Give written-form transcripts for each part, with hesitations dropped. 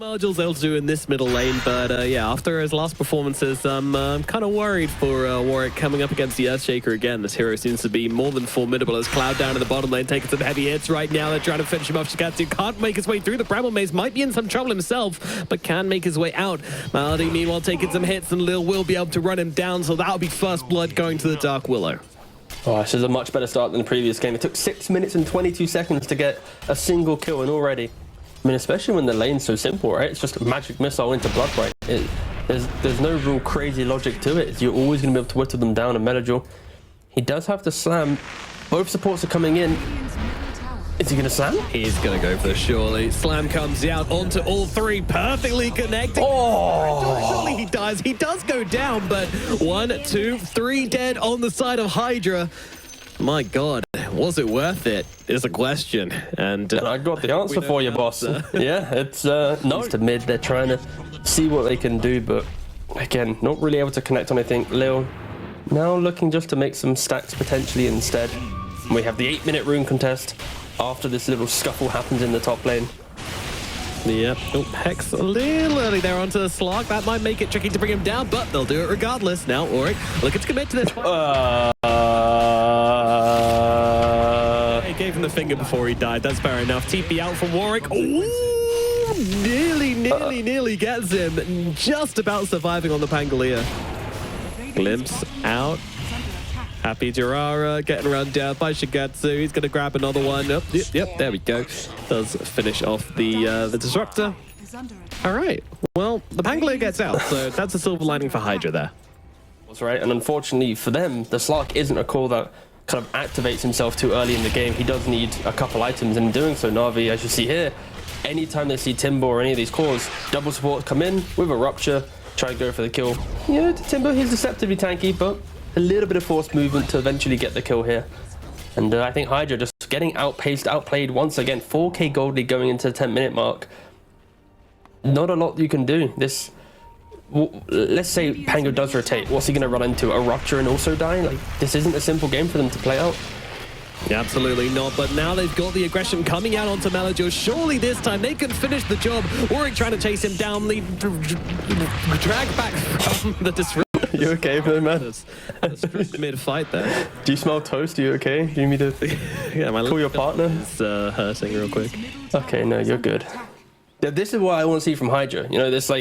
Margels they'll do in this middle lane, but yeah, after his last performances, I'm kind of worried for Warwick coming up against the Earthshaker again. This hero seems to be more than formidable as Cloud down in the bottom lane taking some heavy hits right now. They're trying to finish him off. Shigatsu can't make his way through. The Bramble Maze might be in some trouble himself, but can make his way out. Malady, meanwhile, taking some hits, and Lil will be able to run him down, so that'll be first blood going to the Dark Willow. Oh, this is a much better start than the previous game. It took 6 minutes and 22 seconds to get a single kill, and already, I mean, especially when the lane's so simple, right? It's just a magic missile into Bloodbright. There's no real crazy logic to it. You're always going to be able to whittle them down. And Melajor, he does have to slam. Both supports are coming in. Is he going to slam? He's going to go for surely. Slam comes out onto all three, perfectly connected. Oh! Surely he dies. He does go down, but 1, 2, 3 dead on the side of Hydra. My God, was it worth it? Is a question. And I got the answer for you, boss. Yeah, it's no to mid. They're trying to see what they can do, but again, not really able to connect on anything. Lil now looking just to make some stacks potentially instead. We have the 8-minute rune contest after this little scuffle happens in the top lane. Yep. Oh, Hex a little early there onto the Slark. That might make it tricky to bring him down, but they'll do it regardless. Now, Auric looking to commit to this. He gave him the finger before he died. That's fair enough. TP out from Warwick. Ooh, nearly gets him. Just about surviving on the Pangolier. Glimpse out. Happy Jirara getting run down by Shigatsu. He's going to grab another one. Yep, there we go. Does finish off the Disruptor. All right. Well, the Pangolier gets out, so that's a silver lining for Hydra there. That's right, and unfortunately for them, the Slark isn't a core that kind of activates himself too early in the game. He does need a couple items, and in doing so, Navi, as you see here, anytime they see Timber or any of these cores, double support come in with a Rupture, try to go for the kill. Yeah, Timber, he's deceptively tanky, but a little bit of forced movement to eventually get the kill here. And I think Hydra just getting outpaced, outplayed once again. 4k gold lead going into the 10-minute mark. Not a lot you can do. This, let's say Pango does rotate. What's he going to run into? A Rupture and also die? Like, this isn't a simple game for them to play out. Yeah, absolutely not, but now they've got the aggression coming out onto Melajor. Surely this time they can finish the job. Warwick trying to chase him down, the drag back from the disruptor. You okay, man? That's mid-fight there. Do you smell toast? Are you okay? Do you need me to yeah, my call your partner? It's hurting real quick. Okay, no, you're good. Yeah, this is what I want to see from Hydra. You know, this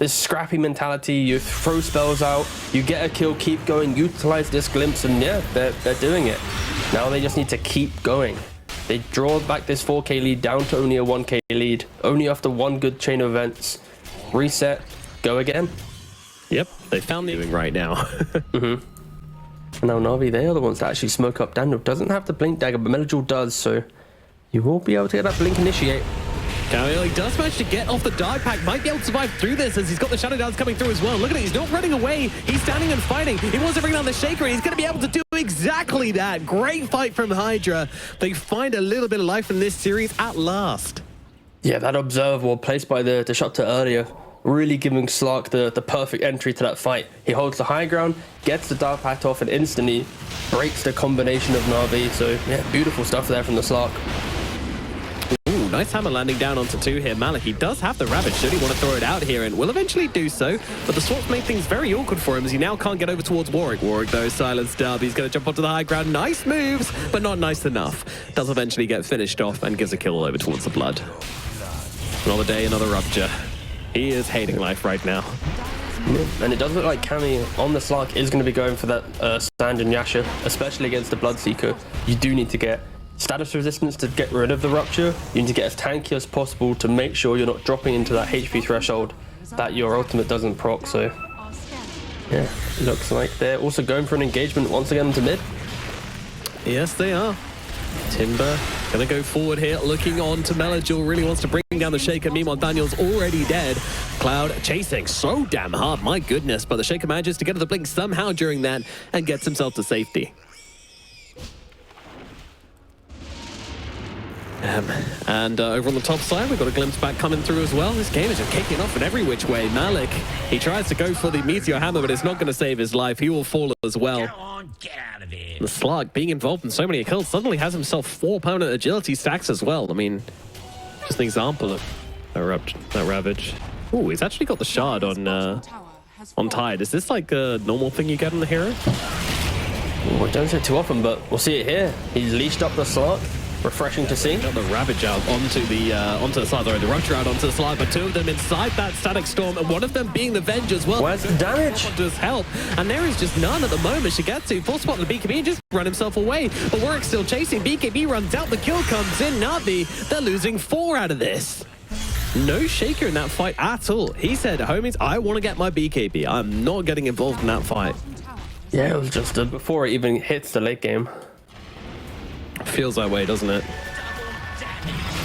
scrappy mentality. You throw spells out, you get a kill, keep going, utilize this glimpse, and yeah, they're doing it. Now they just need to keep going. They draw back this 4k lead down to only a 1k lead, only after one good chain of events. Reset, go again. Yep, they found the doing right now. And now Navi, they are the ones that actually smoke up. Daniel doesn't have the blink dagger, but Melajor does, so you will be able to get that blink initiate. Camille, he does manage to get off the Dark Pack, might be able to survive through this as he's got the Shadow Dance coming through as well. Look at it, he's not running away, he's standing and fighting. He wants to bring down the Shaker, and he's going to be able to do exactly that. Great fight from Hydra. They find a little bit of life in this series at last. Yeah, that Observer ward placed by the Disruptor earlier, really giving Slark the perfect entry to that fight. He holds the high ground, gets the Dark Pact off, and instantly breaks the combination of Navi. So yeah, beautiful stuff there from the Slark. Ooh, nice hammer landing down onto 2 here. Malik, he does have the Ravage, should he want to throw it out here, and will eventually do so, but the swaps make things very awkward for him as he now can't get over towards Warwick. Warwick, though, silenced up. He's going to jump onto the high ground. Nice moves, but not nice enough. Does eventually get finished off and gives a kill over towards the Blood. Another day, another Rupture. He is hating life right now. And it does look like Cammy on the Slark is going to be going for that Sand and Yasha, especially against the Bloodseeker. You do need to get status resistance to get rid of the Rupture. You need to get as tanky as possible to make sure you're not dropping into that HP threshold that your ultimate doesn't proc. So yeah, looks like they're also going for an engagement once again into mid. Yes, they are. Timber gonna go forward here, looking on to Melajor, really wants to bring down the Shaker. Meanwhile, Daniel's already dead. Cloud chasing so damn hard, my goodness, but the Shaker manages to get to the blink somehow during that and gets himself to safety. And over on the top side, we've got a glimpse back coming through as well. This game is just kicking off in every which way. Malik, he tries to go for the Meteor Hammer, but it's not going to save his life. He will fall as well. Get on, get out of here. The Slug, being involved in so many kills, suddenly has himself 4 permanent agility stacks as well. I mean, just an example of That Ravage. Ooh, he's actually got the shard on Tide. Is this like a normal thing you get on the hero? Well, we don't see it too often, but we'll see it here. He's leashed up the slot. Refreshing to see. Got the Ravage out onto the slide, or the Rupture out onto the slide, but two of them inside that Static Storm, and one of them being the Venge as well. Where's the damage? Does help, and there is just none at the moment. Shigetsu full spot on the BKB and just run himself away, but Warwick's still chasing. BKB runs out, the kill comes in. Navi, they're losing 4 out of this. No Shaker in that fight at all. He said, homies, I want to get my BKB. I'm not getting involved in that fight. Yeah, it was just before it even hits the late game. Feels that way, doesn't it?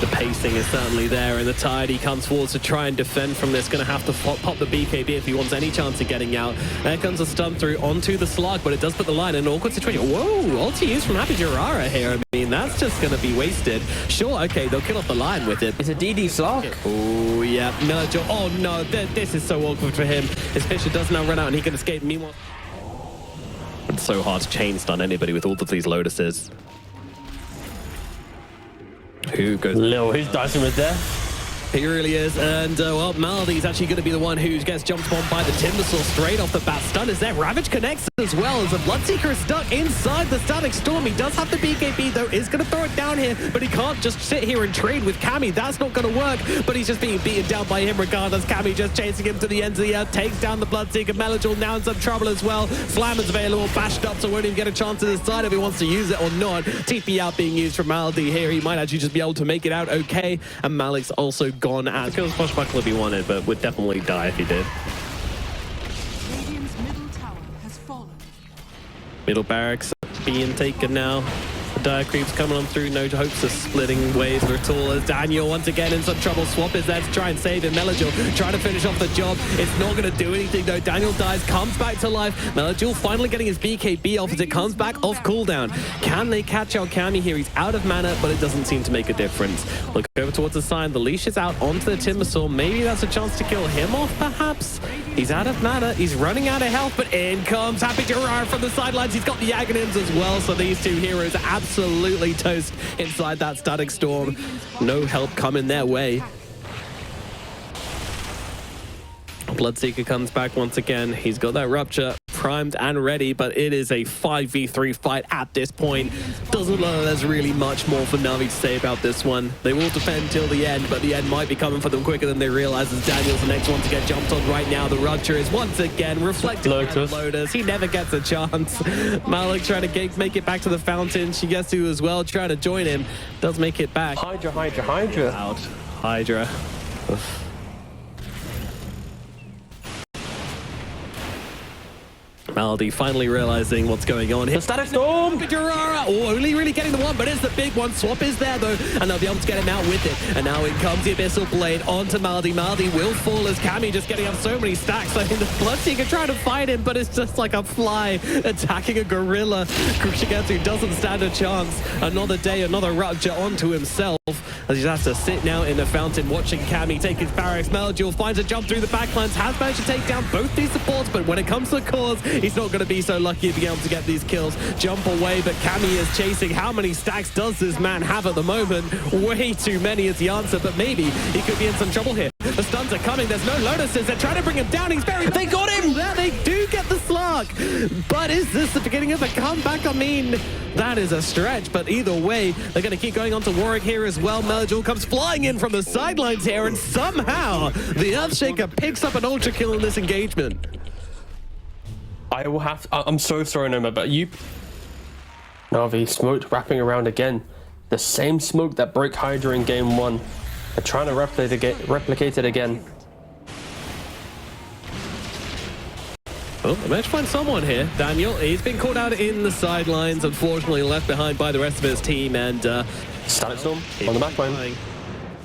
The pacing is certainly there, and the Tide, he comes forward to try and defend from this. Going to have to pop the BKB if he wants any chance of getting out. There comes a stun through onto the slug, but it does put the line in an awkward situation. Whoa, ulti use from Happy Jirara here. I mean, that's just going to be wasted. Sure, okay, they'll kill off the line with it. It's a DD slug. Oh, yeah. Meljo. Oh, no, this is so awkward for him. His Fisher does now run out, and he can escape. Meanwhile, it's so hard to chain stun anybody with all of these Lotuses. Who goes? Lil, who's dicing with there? He really is, and well, Maldi's actually going to be the one who gets jumped on by the Timbersaw straight off the bat. Stun is there. Ravage connects as well as the Bloodseeker is stuck inside the Static Storm. He does have the BKB though, is going to throw it down here, but he can't just sit here and trade with Cammy. That's not going to work, but he's just being beaten down by him regardless. Cammy just chasing him to the end of the earth, takes down the Bloodseeker. Melajul now in some trouble as well. Slammer's available, bashed up, so won't even get a chance to decide if he wants to use it or not. TP out being used from Maldi here. He might actually just be able to make it out okay, and Malik's also gone as kills Swashbuckler if he wanted, but would definitely die if he did. Radiant's middle tower has fallen. Middle barracks being taken now. The Dire Creeps coming on through, no hopes of splitting ways at all, as Daniel once again in some trouble. Swap is there to try and save him. Melajul trying to finish off the job. It's not going to do anything though. Daniel dies, comes back to life. Melajul finally getting his BKB off as it comes back off cooldown. Can they catch out Cammy here? He's out of mana, but it doesn't seem to make a difference. Look over towards the sign. The leash is out onto the Timbersaw. Maybe that's a chance to kill him off, perhaps? He's out of mana. He's running out of health, but in comes Happy Jirara from the sidelines. He's got the Aghanims as well, so these two heroes are absolutely toast inside that Static Storm. No help coming their way. Bloodseeker comes back once again. He's got that Rupture primed and ready, but it is a 5v3 fight at this point. Doesn't look like there's really much more for Navi to say about this one. They will defend till the end, but the end might be coming for them quicker than they realize, as Daniel's the next one to get jumped on right now. The Rupture is once again reflecting on Lotus. He never gets a chance. Malik trying to make it back to the fountain. Shigetsu as well trying to join him. Does make it back. Hydra, Hydra, Hydra. Out. Hydra. Maldi finally realizing what's going on here. The Static Storm! Jirara! Oh, only really getting the one, but it's the big one. Swap is there though, and they'll be able to get him out with it. And now in comes the Abyssal Blade onto Maldi. Maldi will fall as Cammy just getting up so many stacks. I think the Bloodseeker trying to fight him, but it's just like a fly attacking a gorilla. Shigetsu doesn't stand a chance. Another day, another Rupture onto himself, as he has to sit now in the fountain watching Cammy take his barracks. Melajul finds a jump through the backlines, has managed to take down both these supports, but when it comes to the cause, he's not going to be so lucky to be able to get these kills. Jump away, but Cammy is chasing. How many stacks does this man have at the moment? Way too many is the answer, but maybe he could be in some trouble here. The stuns are coming. There's no Lotuses. They're trying to bring him down. He's very... They got him! There, they do get the slug. But is this the beginning of a comeback? I mean, that is a stretch, but either way, they're going to keep going on to Warwick here as well. Melajul comes flying in from the sidelines here, and somehow the Earthshaker picks up an ultra kill in this engagement. I will have to, I'm so sorry, Noma, but you... Navi, smoke wrapping around again. The same smoke that broke Hydra in game 1. They're trying to replicate it again. Oh, they managed to find someone here. Daniel, he's been caught out in the sidelines, unfortunately left behind by the rest of his team, and Static Storm on the backline.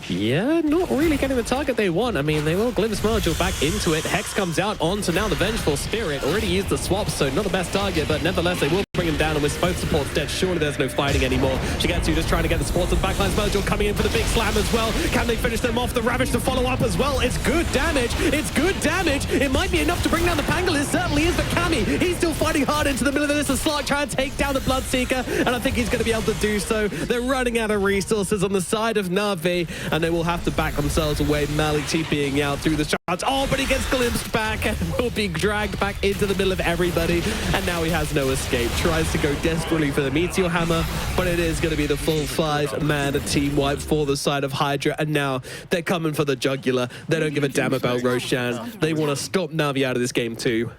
Yeah, not really getting the target they want. I mean, they will glimpse Melajul back into it. Hex comes out onto now the Vengeful Spirit. Already used the swap, so not the best target, but nevertheless, they will bring bring him down, and with both supports dead, surely there's no fighting anymore. Shigetsu just trying to get the supports on the backlines. Mojo coming in for the big slam as well. Can they finish them off? The Ravage to follow up as well. It's good damage. It's good damage. It might be enough to bring down the Pangolier. It certainly is, but Kami, he's still fighting hard into the middle of this. A Slark trying to take down the Bloodseeker, and I think he's going to be able to do so. They're running out of resources on the side of Na'Vi, and they will have to back themselves away. Malik TPing out through the shots. Oh, but he gets glimpsed back and will be dragged back into the middle of everybody, and now he has no escape. Tries to go desperately for the Meteor Hammer, but it is going to be the full 5-man team wipe for the side of Hydra, and now they're coming for the jugular. They don't give a damn about Roshan. They want to stop Na'Vi out of this game too.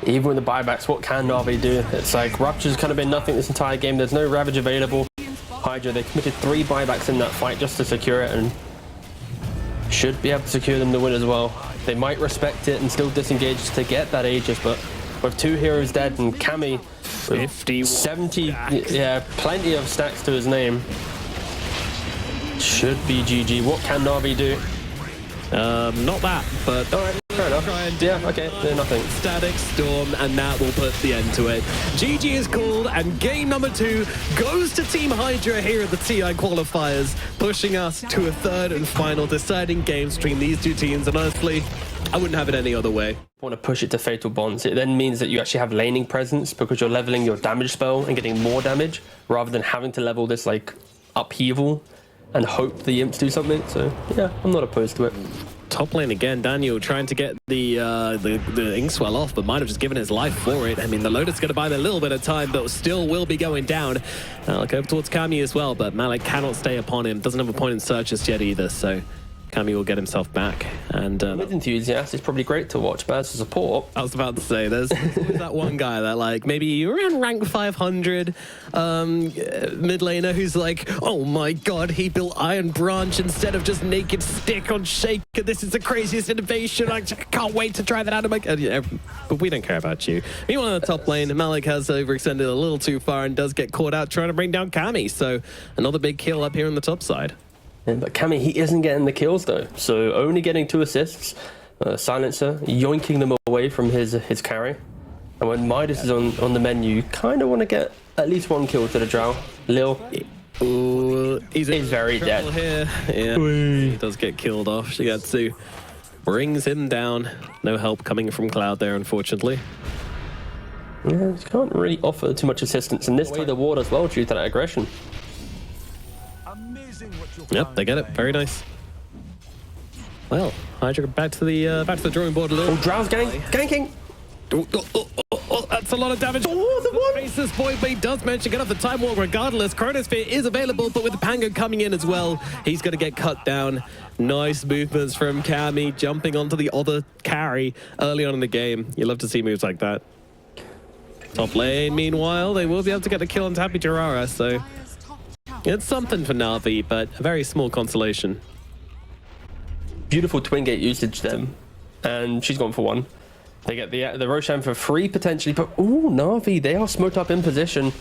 Even with the buybacks, what can Na'Vi do? It's like Rupture's kind of been nothing this entire game. There's no Ravage available. Hydra, they committed 3 buybacks in that fight just to secure it, and should be able to secure them the win as well. They might respect it and still disengage to get that Aegis, but with 2 heroes dead and Kami 50, 70, yeah, plenty of stacks to his name. Should be GG. What can Na'Vi do? Not that, but all right, fair enough. Yeah, okay, nothing. Static Storm, and that will put the end to it. GG is called, and game number 2 goes to Team Hydra here at the TI qualifiers, pushing us to a 3rd and final deciding games between these 2 teams, and honestly, I wouldn't have it any other way. Want to push it to Fatal Bonds. It then means that you actually have laning presence because you're leveling your damage spell and getting more damage rather than having to level this like upheaval and hope the imps do something. So yeah, I'm not opposed to it. Top lane again, Daniel trying to get the Inkswell off, but might have just given his life for it. I mean, the Lotus going to buy them a little bit of time, but still will be going down. Look over towards Kami as well, but Malik cannot stay upon him. Doesn't have a point in search just yet either, so Kami will get himself back. And with enthusiast, it's probably great to watch, but as a support, I was about to say, there's always that one guy that like maybe around rank 500 mid laner who's like, oh my god, he built Iron Branch instead of just Naked Stick on Shaker. This is the craziest innovation. I can't wait to try that out of my... but we don't care about you. Meanwhile, in the top lane, Malik has overextended a little too far and does get caught out trying to bring down Kami. So another big kill up here on the top side. But Kami, he isn't getting the kills though, so only getting 2 assists. Silencer, yoinking them away from his carry. And when Midas is on the menu, you kind of want to get at least 1 kill to the Drow. Lil, ooh, he's very dead. Here. Yeah, he does get killed off. Shigetsu brings him down. No help coming from Cloud there, unfortunately. Yeah, he can't really offer too much assistance in this way the ward as well due to that aggression. Yep, they get it. Very nice. Well, Hydra back to the drawing board a little. Oh, Drow's ganking. That's a lot of damage. Oh, the one faces boy, but he does manage to get off the time walk regardless. Chronosphere is available, but with the Pango coming in as well, he's going to get cut down. Nice movements from Kami, jumping onto the other carry early on in the game. You love to see moves like that. Top lane, meanwhile, they will be able to get the kill on Tappy Jirara, so it's something for Na'Vi, but a very small consolation. Beautiful twin gate usage then, and she's gone for 1. They get the Roshan for free potentially, but ooh, Na'Vi, they are smoked up in position.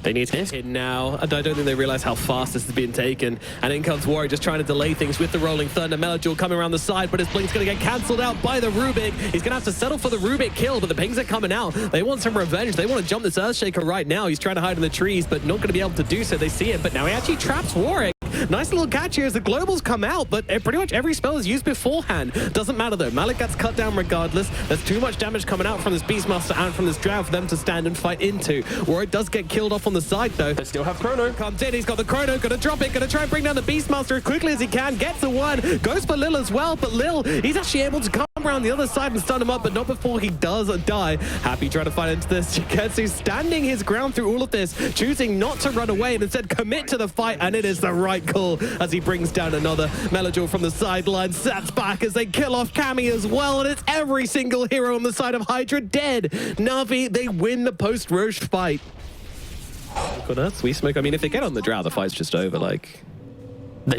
They need to hit in now. I don't think they realize how fast this is being taken. And in comes Warrior, just trying to delay things with the Rolling Thunder. Melajul coming around the side, but his blink's going to get cancelled out by the Rubik. He's going to have to settle for the Rubik kill, but the pings are coming out. They want some revenge. They want to jump this Earthshaker right now. He's trying to hide in the trees, but not going to be able to do so. They see it, but now he actually traps Warwick. Nice little catch here as the globals come out, but pretty much every spell is used beforehand. Doesn't matter though. Malik gets cut down regardless. There's too much damage coming out from this Beastmaster and from this Drow for them to stand and fight into. Warwick does get killed off on the side though. They still have Chrono. Comes in, he's got the Chrono, gonna drop it, gonna try and bring down the Beastmaster as quickly as he can. Gets the 1, goes for Lil as well, but Lil, he's actually able to come around the other side and stun him up, but not before he does die. Happy trying to fight into this. Shigetsu standing his ground through all of this, choosing not to run away and instead commit to the fight, and it is the right call as he brings down another. Melajul from the sideline sats back as they kill off Kami as well, and it's every single hero on the side of Hydra dead. Na'Vi, they win the post-Roche fight. Look at us, we smoke. I mean, if they get on the Drow, the fight's just over, like... They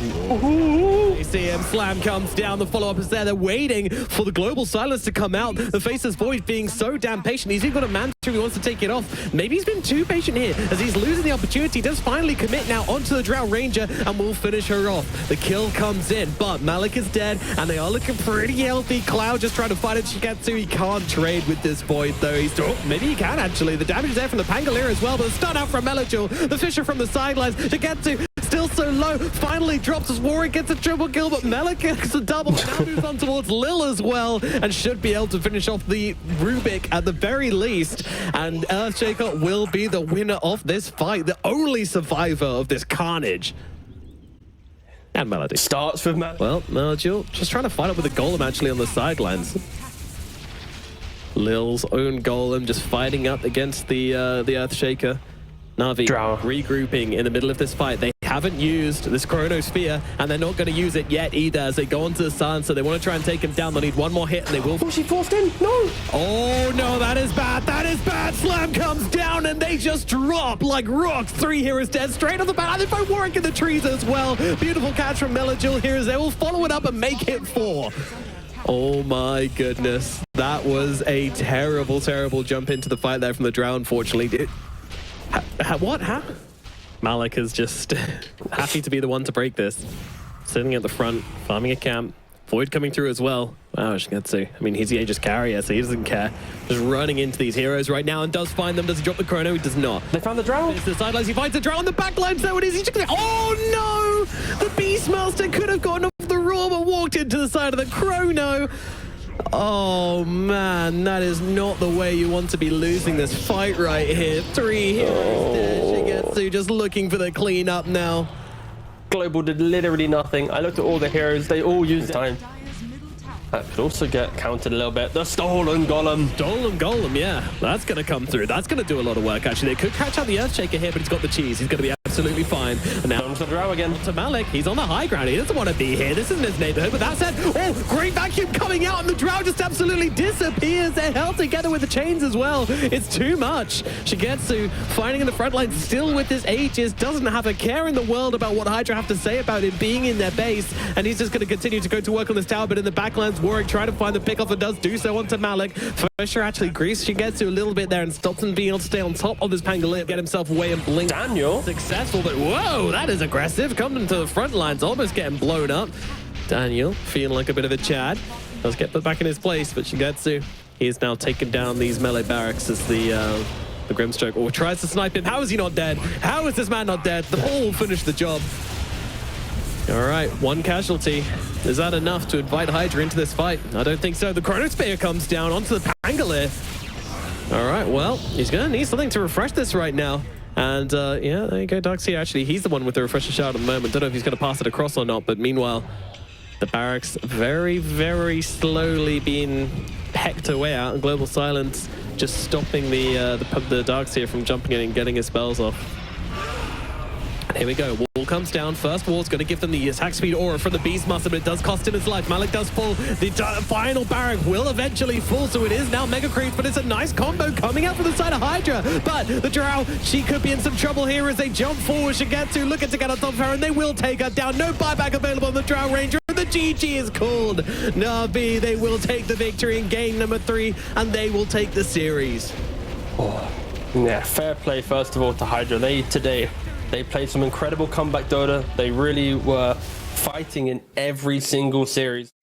They see him. Slam comes down. The follow-up is there. They're waiting for the global silence to come out. The Faceless Void being so damn patient. He's even got a man through. He wants to take it off. Maybe he's been too patient here as he's losing the opportunity. He does finally commit now onto the Drow Ranger and will finish her off. The kill comes in, but Malik is dead and they are looking pretty healthy. Cloud just trying to fight it. Shigetsu, he can't trade with this Void though. Maybe he can actually. The damage is there from the Pangolier as well, but the stun out from Melajul. The Fisher from the sidelines. Shigetsu still so low. Finally drops as Warwick gets a triple kill, but Melik gets a double. Now moves on towards Lil as well and should be able to finish off the Rubik at the very least. And Earthshaker will be the winner of this fight, the only survivor of this carnage. And Melody. Starts with Melody. Well, Melajul just trying to fight up with the Golem actually on the sidelines. Lil's own Golem just fighting up against the Earthshaker. Navi regrouping in the middle of this fight. They haven't used this Chronosphere, and they're not going to use it yet either as they go onto the sun, so they want to try and take him down. They'll need one more hit, and they will. Oh, she forced in. No. Oh, no, that is bad. That is bad. Slam comes down, and they just drop like rocks. 3 heroes dead straight off the bat. They find Warwick in the trees as well. Beautiful catch from Melajul here as they will follow it up and make it 4. Oh my goodness. That was a terrible, terrible jump into the fight there from the Drow, unfortunately. What? How? Malik is just happy to be the one to break this. Sitting at the front, farming a camp. Void coming through as well. Wow, Shigetsu. I mean, he's the Aegis carrier, so he doesn't care. Just running into these heroes right now and does find them. Does he drop the chrono? He does not. They found the Drow. It's the sidelines. He finds the Drow on the backlines. There it is. He's just gonna... Oh, no! The Beastmaster could have gotten off the Raw, but walked into the side of the chrono. Oh man, that is not the way you want to be losing this fight right here. 3 heroes there. Shigetsu just looking for the cleanup now. Global did literally nothing. I looked at all the heroes, they all used time. That could also get countered a little bit. The stolen Golem. Stolen Golem, yeah. That's going to come through. That's going to do a lot of work, actually. They could catch out the Earthshaker here, but he's got the cheese. He's going to be absolutely fine. And now comes the Drow again. To Malik. He's on the high ground. He doesn't want to be here. This isn't his neighborhood. But that said, oh, great vacuum coming out, and the Drow just absolutely disappears. They're held together with the chains as well. It's too much. Shigetsu fighting in the front line, still with his Aegis, doesn't have a care in the world about what Hydra have to say about it being in their base, and he's just going to continue to go to work on this tower. But in the backlands, Warwick trying to find the pickoff and does do so onto Malik. Fisher actually greased Shigetsu a little bit there and stops him being able to stay on top of this Pangolier, get himself away and blink. Daniel Successful, but whoa, that is aggressive. Coming to the front lines, almost getting blown up. Daniel feeling like a bit of a Chad. Does get put back in his place, but Shigetsu, he is now taking down these melee barracks as the Grimstroke tries to snipe him. How is he not dead? How is this man not dead? The ball will finish the job. All right, 1 casualty. Is that enough to invite Hydra into this fight? I don't think so. The Chronosphere comes down onto the Pangolier. All right, well, he's going to need something to refresh this right now. And yeah, there you go, Darkseer. Actually, he's the one with the refresher shard at the moment. Don't know if he's going to pass it across or not, but meanwhile, the barracks very, very slowly being pecked away out, and Global Silence just stopping the Darkseer from jumping in and getting his spells off. And here we go. Wall comes down. First wall's going to give them the attack speed aura from the Beastmaster, but it does cost him his life. Malik does fall. The final barrack will eventually fall, so it is now Mega Creep, but it's a nice combo coming out from the side of Hydra. But the Drow, she could be in some trouble here as they jump forward. Shigetsu looking to get on top of her, and they will take her down. No buyback available on the Drow Ranger. The GG is called. Navi, they will take the victory in game number 3, and they will take the series. Oh, yeah, fair play, first of all, to Hydra. They played some incredible comeback Dota. They really were fighting in every single series.